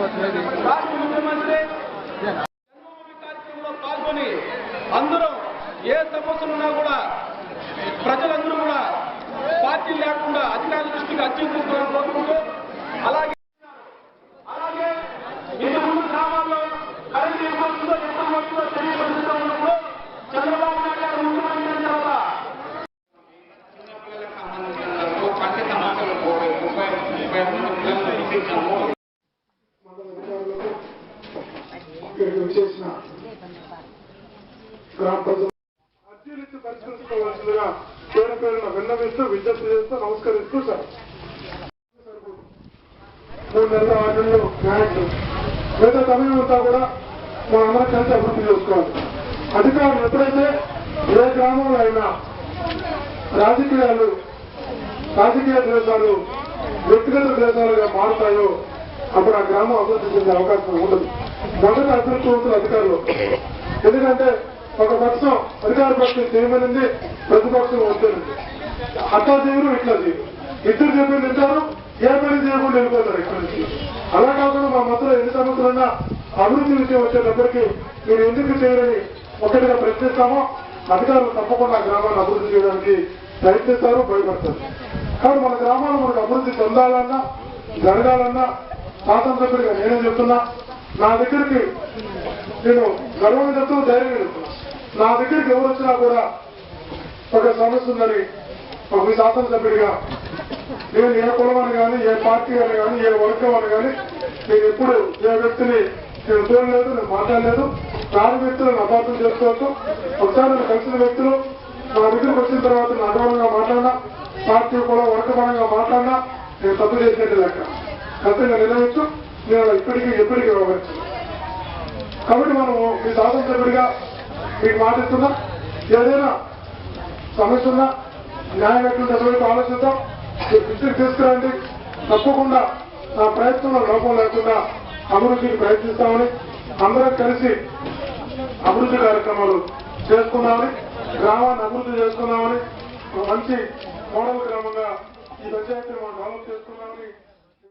రాష్ట్ర ముఖ్యమంత్రి జన్మభూమి కార్యక్రమంలో పాల్గొని అందరూ ఏ సమస్యలున్నా కూడా ప్రజలందరూ కూడా పార్టీ లేకుండా అధికారుల దృష్టికి అత్యంత కోరుకుంటూ అలాగే ఇంతకుముందు గ్రామాల్లో కరెంట్ ఇవ్వడంతో ఎప్పుడు వస్తుందో తెలియపరుస్తూ ఉన్నప్పుడు చంద్రబాబు నాయుడు గారు ముఖ్యమంత్రి అయిన తర్వాత చేసిన గ్రామ ప్రజలు అర్జీలిచ్చి పరిష్కరించుకోవాల్సిందిగా పేరు పేరున విన్నవిస్తూ విజ్ఞప్తి చేస్తూ నమస్కరిస్తూ సార్ 3 నెలల 6 నెలలు న్యాయం మిగతా సమయం అంతా కూడా మనందరం కలిసి అభివృద్ధి చేసుకోవాలి. అధికారులు ఎప్పుడైతే ఏ గ్రామంలో అయినా రాజకీయ ద్వేషాలు వ్యక్తిగత ద్వేషాలుగా మారుతాయో అప్పుడు ఆ గ్రామం అభివృద్ధి చెందే అవకాశం ఉండదు. మొదట అదృష్టవంతులు అధికారులు. ఎందుకంటే ఒక పక్షం అధికార పక్షం చేయమనింది, ప్రతిపక్షం వద్దనింది. అట్లా చేయరు ఇట్లా చేయరు, ఇద్దరు చెప్పి తింటారు, ఏ పని చేయకుండా వెళ్ళిపోతారు ఇక్కడి నుంచి. అలా కాకుండా మా మధ్యలో ఎన్ని సమస్యలున్నా అభివృద్ధి విషయం వచ్చేటప్పటికీ మీరు ఎందుకు చేయరని ఒకటిగా ప్రశ్నిస్తామో అధికారులు తప్పకుండా ఆ గ్రామాన్ని అభివృద్ధి చేయడానికి ప్రయత్నిస్తారు, భయపడతారు. కాబట్టి మన గ్రామాలు మనకు అభివృద్ధి చెందాలన్నా జరగాలన్నా శాసనసభ్యుడిగా నేనే చెప్తున్నా, నా దగ్గరికి నేను గర్వంగా చెప్తున్నా, ధైర్యంగా చెప్తున్నా. నా దగ్గరికి ఎవరు వచ్చినా కూడా ఒక సమస్య ఉందని ఒక శాసనసభ్యుడిగా నేను ఏ కులమని కానీ, ఏ పార్టీ అని కానీ, ఏ వర్గం అని కానీ నేను ఎప్పుడు ఏ వ్యక్తిని నేను చూడలేదు, నేను మాట్లాడలేదు. రాని వ్యక్తులను అపార్థం చేసుకోవచ్చు. ఒకసారి నేను కలిసిన వ్యక్తులు నా దగ్గరికి వచ్చిన తర్వాత నేను అగౌరవంగా మాట్లాడినా, పార్టీ కూడా వర్గపరంగా మాట్లాడినా నేను తప్పు చేసినట్టు లెక్క. ఖచ్చితంగా నిర్ణయించు, నేను ఇప్పటికీ ఎప్పటికీ ఇవ్వవచ్చు. కాబట్టి మనము మీ శాసనసభ్యుడిగా మీకు మాటిస్తున్నా, ఏదైనా సమస్య ఉన్నా న్యాయం ఎట్లుంటే ఆలోచిద్దాం, దృష్టికి తీసుకురండి. తప్పకుండా నా ప్రయత్నంలో లోపం లేకుండా అభివృద్ధికి ప్రయత్నిస్తామని, అందరం కలిసి అభివృద్ధి కార్యక్రమాలు చేసుకున్నామని, గ్రామాన్ని అభివృద్ధి చేసుకున్నామని, మంచి మోడల్ గ్రామంగా ఈ పంచాయతీని మనం డెవలప్ చేసుకున్నామని